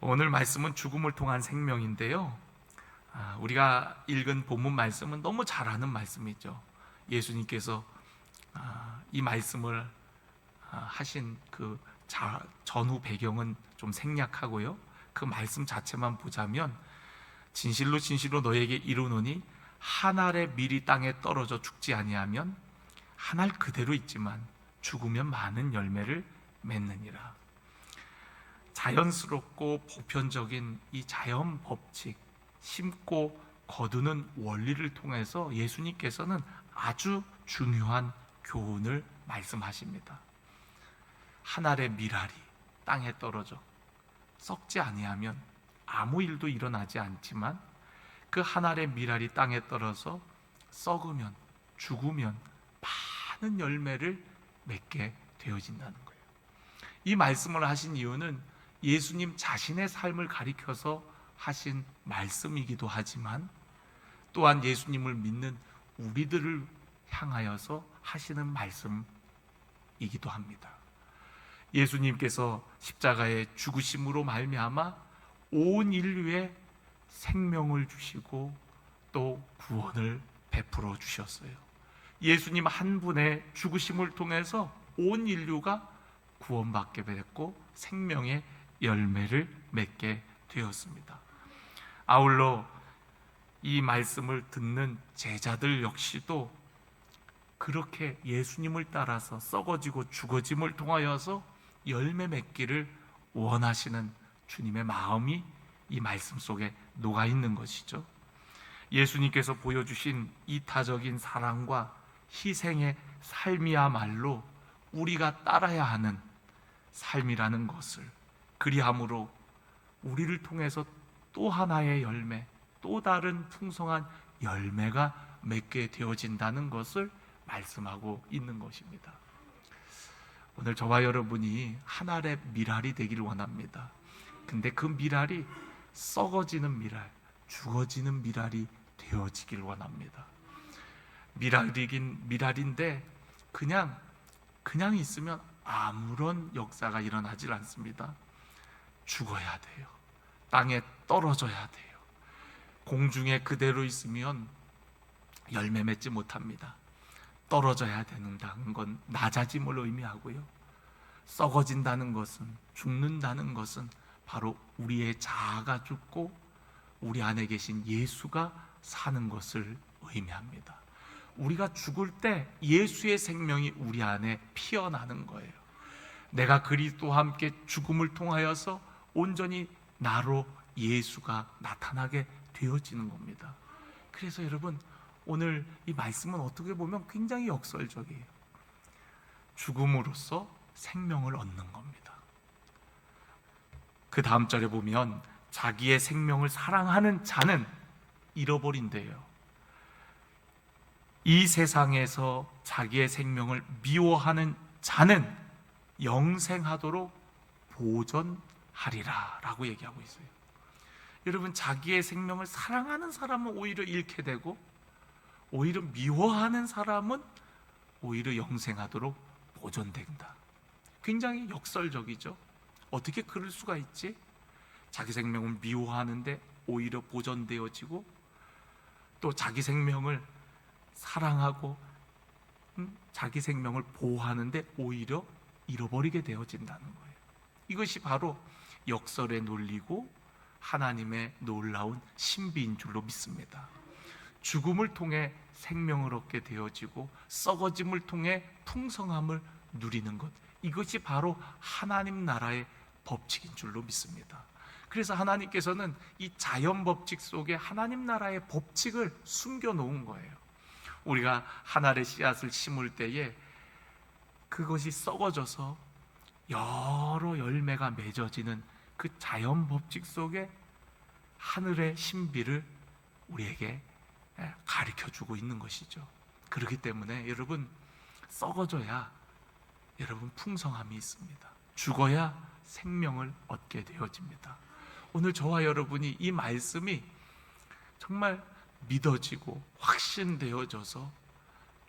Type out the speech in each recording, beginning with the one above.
오늘 말씀은 죽음을 통한 생명인데요. 우리가 읽은 본문 말씀은 너무 잘 아는 말씀이죠. 예수님께서 이 말씀을 하신 그 전후 배경은 좀 생략하고요. 그 말씀 자체만 보자면, 진실로 진실로 너에게 이르노니 한 알의 밀이 땅에 떨어져 죽지 아니하면 한 알 그대로 있지만 죽으면 많은 열매를 맺느니라. 자연스럽고 보편적인 이 자연 법칙, 심고 거두는 원리를 통해서 예수님께서는 아주 중요한 교훈을 말씀하십니다. 한 알의 밀알이 땅에 떨어져 썩지 아니하면 아무 일도 일어나지 않지만, 그 한 알의 밀알이 땅에 떨어져 썩으면, 죽으면 많은 열매를 맺게 되어진다는 거예요. 이 말씀을 하신 이유는 예수님 자신의 삶을 가리켜서 하신 말씀이기도 하지만, 또한 예수님을 믿는 우리들을 향하여서 하시는 말씀이기도 합니다. 예수님께서 십자가의 죽으심으로 말미암아 온 인류에 생명을 주시고 또 구원을 베풀어 주셨어요. 예수님 한 분의 죽으심을 통해서 온 인류가 구원받게 됐고 생명의 열매를 맺게 되었습니다. 아울러 이 말씀을 듣는 제자들 역시도 그렇게 예수님을 따라서 썩어지고 죽어짐을 통하여서 열매 맺기를 원하시는 주님의 마음이 이 말씀 속에 녹아 있는 것이죠. 예수님께서 보여주신 이타적인 사랑과 희생의 삶이야말로 우리가 따라야 하는 삶이라는 것을, 그리함으로 우리를 통해서 또 하나의 열매, 또 다른 풍성한 열매가 맺게 되어진다는 것을 말씀하고 있는 것입니다. 오늘 저와 여러분이 한 알의 밀알이 되기를 원합니다. 근데 그 밀알이 썩어지는 밀알, 죽어지는 밀알이 되어지길 원합니다. 밀알이긴 밀알인데 그냥 있으면 아무런 역사가 일어나질 않습니다. 죽어야 돼요. 땅에 떨어져야 돼요. 공중에 그대로 있으면 열매 맺지 못합니다. 떨어져야 된다는 건 낮아짐을 의미하고요. 썩어진다는 것은, 죽는다는 것은 바로 우리의 자아가 죽고 우리 안에 계신 예수가 사는 것을 의미합니다. 우리가 죽을 때 예수의 생명이 우리 안에 피어나는 거예요. 내가 그리스도와 함께 죽음을 통하여서 온전히 나로 예수가 나타나게 되어지는 겁니다. 그래서 여러분, 오늘 이 말씀은 어떻게 보면 굉장히 역설적이에요. 죽음으로써 생명을 얻는 겁니다. 그 다음 절에 보면 자기의 생명을 사랑하는 자는 잃어버린대요. 이 세상에서 자기의 생명을 미워하는 자는 영생하도록 보존하리라 라고 얘기하고 있어요. 여러분, 자기의 생명을 사랑하는 사람은 오히려 잃게 되고, 오히려 미워하는 사람은 오히려 영생하도록 보존된다. 굉장히 역설적이죠. 어떻게 그럴 수가 있지? 자기 생명을 미워하는데 오히려 보존되어지고, 또 자기 생명을 사랑하고 자기 생명을 보호하는데 오히려 잃어버리게 되어진다는 거예요. 이것이 바로 역설의 논리고 하나님의 놀라운 신비인 줄로 믿습니다. 죽음을 통해 생명을 얻게 되어지고 썩어짐을 통해 풍성함을 누리는 것, 이것이 바로 하나님 나라의 법칙인 줄로 믿습니다. 그래서 하나님께서는 이 자연 법칙 속에 하나님 나라의 법칙을 숨겨 놓은 거예요. 우리가 한 알의 씨앗을 심을 때에 그것이 썩어져서 여러 열매가 맺어지는 그 자연 법칙 속에 하늘의 신비를 우리에게 가르쳐주고 있는 것이죠. 그렇기 때문에 여러분, 썩어져야 여러분 풍성함이 있습니다. 죽어야 생명을 얻게 되어집니다. 오늘 저와 여러분이 이 말씀이 정말 믿어지고 확신되어져서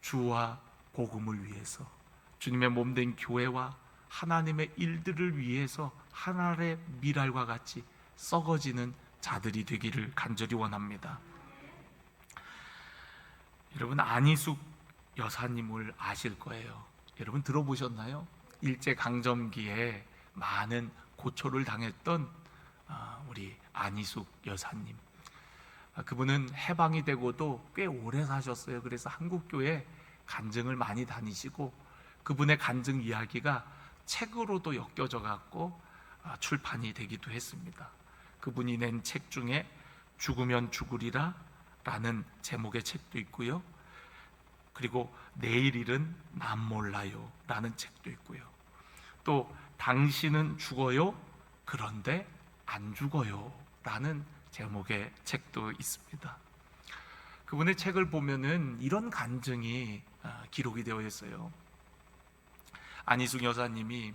주와 복음을 위해서, 주님의 몸된 교회와 하나님의 일들을 위해서 하늘의 밀알과 같이 썩어지는 자들이 되기를 간절히 원합니다. 여러분, 안희숙 여사님을 아실 거예요. 여러분 들어보셨나요? 일제강점기에 많은 고초를 당했던 우리 안희숙 여사님. 그분은 해방이 되고도 꽤 오래 사셨어요. 그래서 한국교회 간증을 많이 다니시고, 그분의 간증 이야기가 책으로도 엮여져 갖고 출판이 되기도 했습니다. 그분이 낸 책 중에 죽으면 죽으리라 라는 제목의 책도 있고요, 그리고 내일 일은 난 몰라요 라는 책도 있고요, 또 당신은 죽어요 그런데 안 죽어요 라는 제목의 책도 있습니다. 그분의 책을 보면은 이런 간증이 기록이 되어 있어요. 안희숙 여사님이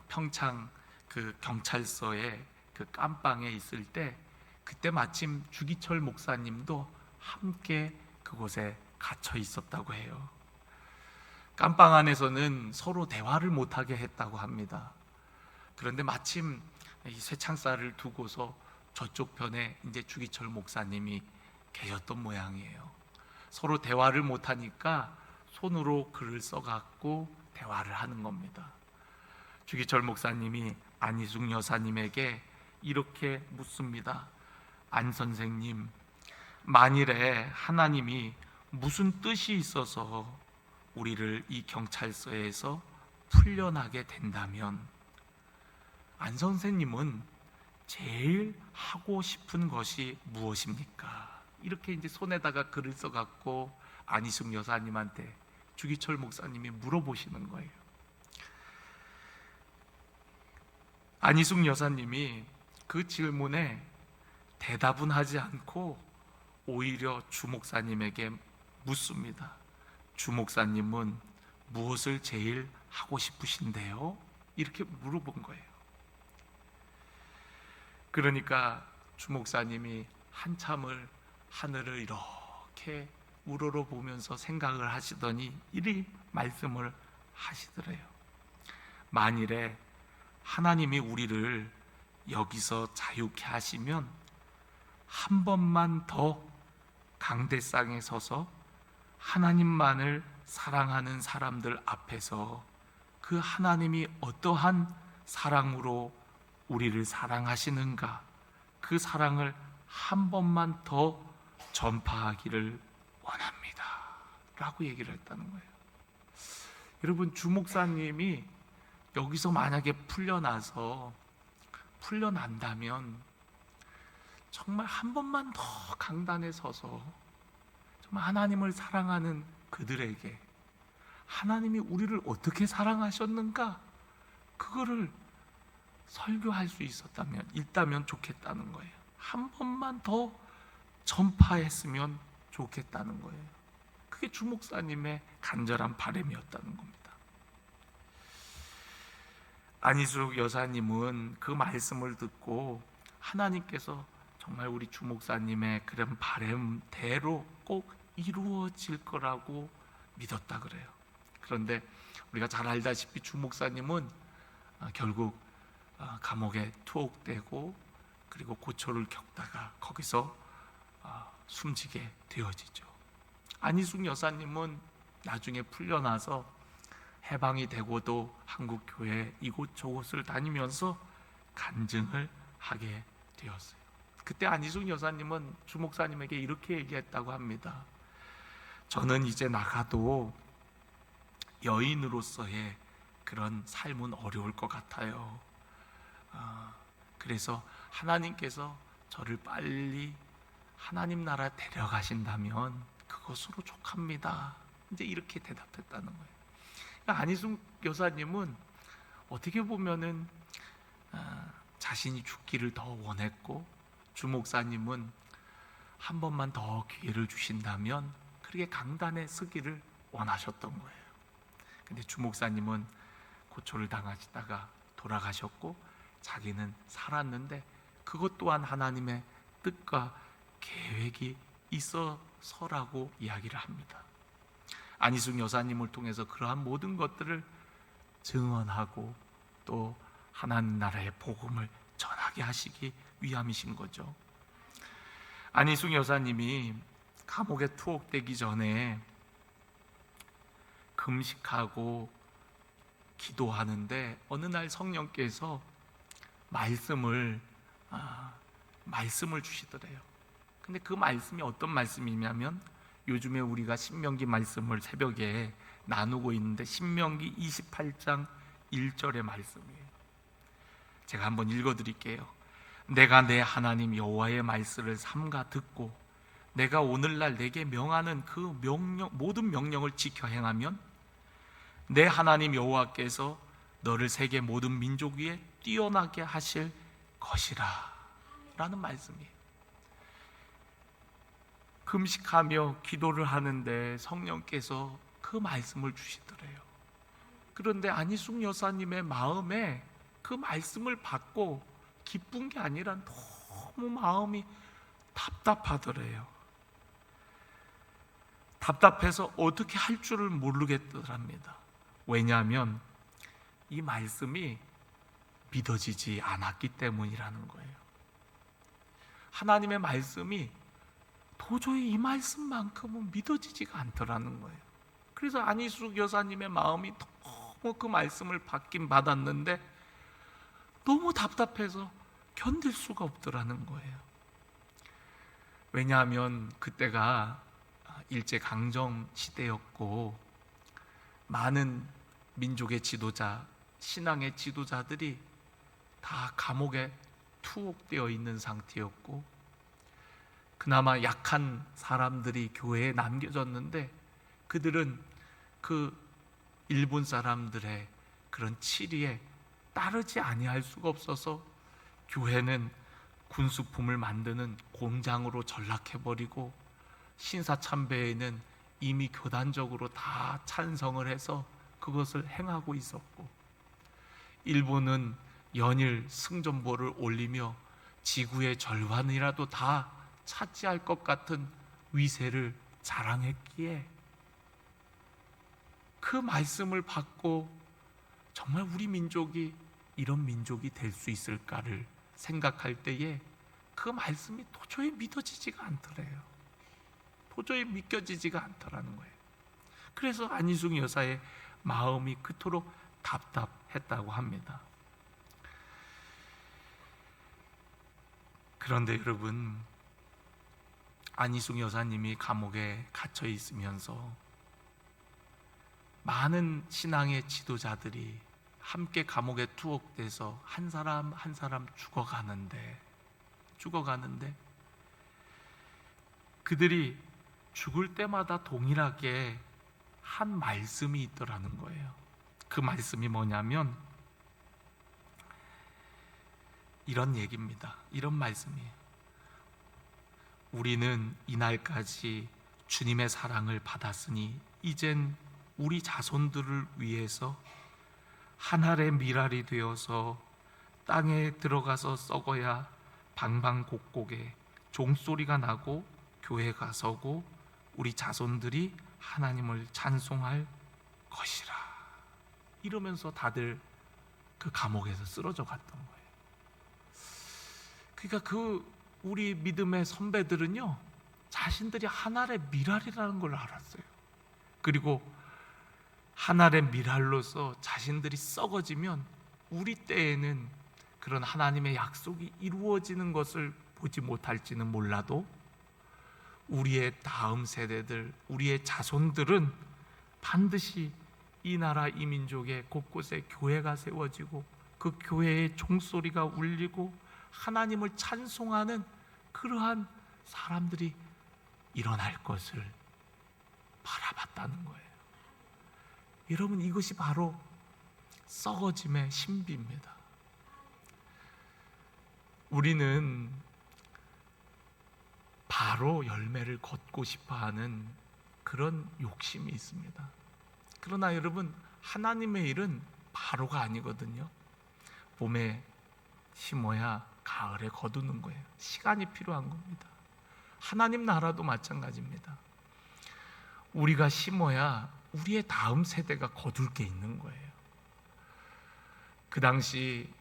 평창 그 경찰서에 그 깜방에 있을 때, 그때 마침 주기철 목사님도 함께 그곳에 갇혀 있었다고 해요. 깜방 안에서는 서로 대화를 못하게 했다고 합니다. 그런데 마침 이 쇠창살을 두고서 저쪽 편에 이제 주기철 목사님이 계셨던 모양이에요. 서로 대화를 못하니까 손으로 글을 써갖고 대화를 하는 겁니다. 주기철 목사님이 안희숙 여사님에게 이렇게 묻습니다. 안 선생님, 만일에 하나님이 무슨 뜻이 있어서 우리를 이 경찰서에서 풀려나게 된다면 안 선생님은 제일 하고 싶은 것이 무엇입니까? 이렇게 이제 손에다가 글을 써갖고 안희숙 여사님한테 주기철 목사님이 물어보시는 거예요. 안희숙 여사님이 그 질문에 대답은 하지 않고 오히려 주 목사님에게 묻습니다. 주 목사님은 무엇을 제일 하고 싶으신데요? 이렇게 물어본 거예요. 그러니까 주 목사님이 한참을 하늘을 이렇게 우러러보면서 생각을 하시더니 이리 말씀을 하시더래요. 만일에 하나님이 우리를 여기서 자유케 하시면 한 번만 더 강대상에 서서 하나님만을 사랑하는 사람들 앞에서 그 하나님이 어떠한 사랑으로 우리를 사랑하시는가, 그 사랑을 한 번만 더 전파하기를 원합니다 라고 얘기를 했다는 거예요. 여러분, 주 목사님이 여기서 만약에 풀려난다면 정말 한 번만 더 강단에 서서 정말 하나님을 사랑하는 그들에게 하나님이 우리를 어떻게 사랑하셨는가, 그거를 설교할 수 있다면 좋겠다는 거예요. 한 번만 더 전파했으면 좋겠다는 거예요. 그게 주 목사님의 간절한 바람이었다는 겁니다. 안희숙 여사님은 그 말씀을 듣고 하나님께서 정말 우리 주 목사님의 그런 바람대로 꼭 이루어질 거라고 믿었다 그래요. 그런데 우리가 잘 알다시피 주 목사님은 결국 감옥에 투옥되고 그리고 고초를 겪다가 거기서 숨지게 되어지죠. 안희숙 여사님은 나중에 풀려나서 해방이 되고도 한국교회 이곳저곳을 다니면서 간증을 하게 되었어요. 그때 안희숙 여사님은 주 목사님에게 이렇게 얘기했다고 합니다. 저는 이제 나가도 여인으로서의 그런 삶은 어려울 것 같아요. 그래서 하나님께서 저를 빨리 하나님 나라 데려가신다면 그것으로 족합니다. 이제 이렇게 대답했다는 거예요. 그러니까 안희숙 여사님은 어떻게 보면은 자신이 죽기를 더 원했고, 주 목사님은 한 번만 더 기회를 주신다면 그렇게 강단에 서기를 원하셨던 거예요. 근데 주 목사님은 고초를 당하시다가 돌아가셨고 자기는 살았는데 그것 또한 하나님의 뜻과 계획이 있어서라고 이야기를 합니다. 안희숙 여사님을 통해서 그러한 모든 것들을 증언하고 또 하나님 나라의 복음을 전하게 가게 하시기 위함이신 거죠. 안희숙 여사님이 감옥에 투옥되기 전에 금식하고 기도하는데 어느 날 성령께서 말씀을 주시더래요. 근데 그 말씀이 어떤 말씀이냐면 요즘에 우리가 신명기 말씀을 새벽에 나누고 있는데 신명기 28장 1절의 말씀이에요. 제가 한번 읽어드릴게요. 내가 내 하나님 여호와의 말씀을 삼가 듣고 내가 오늘날 내게 명하는 그 모든 명령을 지켜 행하면 내 하나님 여호와께서 너를 세계 모든 민족 위에 뛰어나게 하실 것이라 라는 말씀이에요. 금식하며 기도를 하는데 성령께서 그 말씀을 주시더래요. 그런데 안희숙 여사님의 마음에 그 말씀을 받고 기쁜 게 아니라 너무 마음이 답답하더래요. 답답해서 어떻게 할 줄을 모르겠더랍니다. 왜냐하면 이 말씀이 믿어지지 않았기 때문이라는 거예요. 하나님의 말씀이 도저히 이 말씀만큼은 믿어지지가 않더라는 거예요. 그래서 안희숙 여사님의 마음이 너무 그 말씀을 받긴 받았는데 너무 답답해서 견딜 수가 없더라는 거예요. 왜냐하면 그때가 일제강점 시대였고 많은 민족의 지도자, 신앙의 지도자들이 다 감옥에 투옥되어 있는 상태였고 그나마 약한 사람들이 교회에 남겨졌는데 그들은 그 일본 사람들의 그런 치리에 따르지 아니할 수가 없어서 교회는 군수품을 만드는 공장으로 전락해버리고 신사참배에는 이미 교단적으로 다 찬성을 해서 그것을 행하고 있었고 일본은 연일 승전보를 올리며 지구의 절반이라도 다 차지할 것 같은 위세를 자랑했기에 그 말씀을 받고 정말 우리 민족이 이런 민족이 될 수 있을까를 생각할 때에 그 말씀이 도저히 믿어지지가 않더래요. 도저히 믿겨지지가 않더라는 거예요. 그래서 안희숙 여사의 마음이 그토록 답답했다고 합니다. 그런데 여러분, 안희숙 여사님이 감옥에 갇혀 있으면서 많은 신앙의 지도자들이 함께 감옥에 투옥돼서 한 사람 한 사람 죽어가는데 그들이 죽을 때마다 동일하게 한 말씀이 있더라는 거예요. 그 말씀이 뭐냐면 이런 얘기입니다. 이런 말씀이에요. 우리는 이날까지 주님의 사랑을 받았으니 이젠 우리 자손들을 위해서 한 알의 밀알이 되어서 땅에 들어가서 썩어야 방방곡곡에 종소리가 나고 교회가 서고 우리 자손들이 하나님을 찬송할 것이라 이러면서 다들 그 감옥에서 쓰러져 갔던 거예요. 그러니까 그 우리 믿음의 선배들은요 자신들이 한 알의 밀알이라는 걸 알았어요. 그리고 한 알의 밀알로서 자신들이 썩어지면 우리 때에는 그런 하나님의 약속이 이루어지는 것을 보지 못할지는 몰라도 우리의 다음 세대들, 우리의 자손들은 반드시 이 나라 이 민족의 곳곳에 교회가 세워지고 그 교회의 종소리가 울리고 하나님을 찬송하는 그러한 사람들이 일어날 것을 바라봤다는 거예요. 여러분, 이것이 바로 썩어짐의 신비입니다. 우리는 바로 열매를 걷고 싶어하는 그런 욕심이 있습니다. 그러나 여러분, 하나님의 일은 바로가 아니거든요. 봄에 심어야 가을에 거두는 거예요. 시간이 필요한 겁니다. 하나님 나라도 마찬가지입니다. 우리가 심어야 우리의 다음 세대가 거둘 게 있는 거예요. 그 당시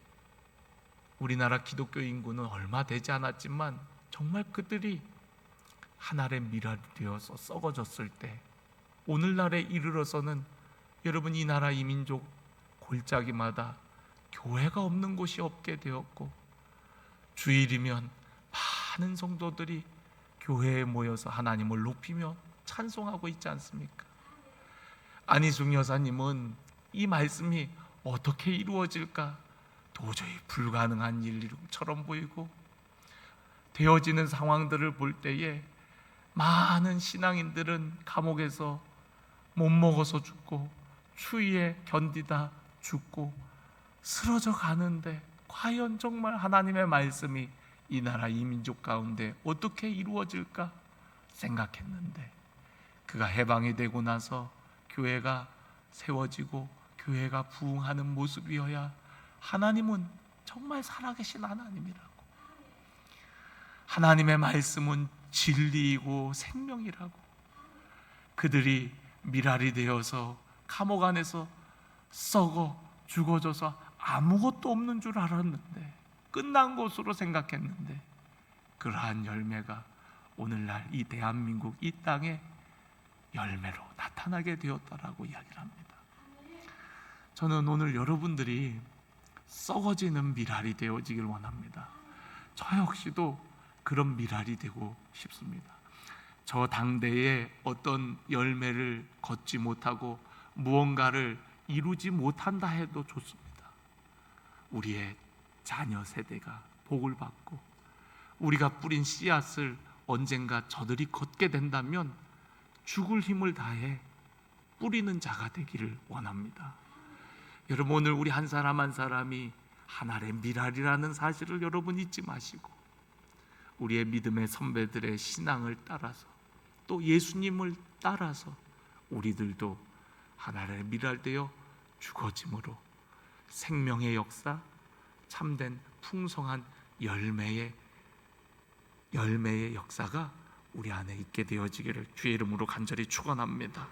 우리나라 기독교 인구는 얼마 되지 않았지만 정말 그들이 하나의 미랄이 되어서 썩어졌을 때 오늘날에 이르러서는 여러분, 이 나라 이민족 골짜기마다 교회가 없는 곳이 없게 되었고, 주일이면 많은 성도들이 교회에 모여서 하나님을 높이며 찬송하고 있지 않습니까? 안희숙 여사님은 이 말씀이 어떻게 이루어질까 도저히 불가능한 일처럼 보이고, 되어지는 상황들을 볼 때에 많은 신앙인들은 감옥에서 못 먹어서 죽고 추위에 견디다 죽고 쓰러져 가는데, 과연 정말 하나님의 말씀이 이 나라 이민족 가운데 어떻게 이루어질까 생각했는데, 그가 해방이 되고 나서 교회가 세워지고 교회가 부흥하는 모습이어야 하나님은 정말 살아계신 하나님이라고, 하나님의 말씀은 진리이고 생명이라고, 그들이 미랄이 되어서 감옥 안에서 썩어 죽어져서 아무것도 없는 줄 알았는데, 끝난 것으로 생각했는데, 그러한 열매가 오늘날 이 대한민국 이 땅에 열매로 나타나게 되었다라고 이야기를 합니다. 저는 오늘 여러분들이 썩어지는 미랄이 되어지길 원합니다. 저 역시도 그런 미랄이 되고 싶습니다. 저 당대에 어떤 열매를 걷지 못하고 무언가를 이루지 못한다 해도 좋습니다. 우리의 자녀 세대가 복을 받고 우리가 뿌린 씨앗을 언젠가 저들이 걷게 된다면 죽을 힘을 다해 뿌리는 자가 되기를 원합니다. 여러분, 오늘 우리 한 사람 한 사람이 하나의 미랄이라는 사실을 여러분 잊지 마시고, 우리의 믿음의 선배들의 신앙을 따라서 또 예수님을 따라서 우리들도 하나의 미랄 되어 죽어짐으로 생명의 역사, 참된 풍성한 열매의 역사가 우리 안에 있게 되어지기를 주의 이름으로 간절히 축원합니다.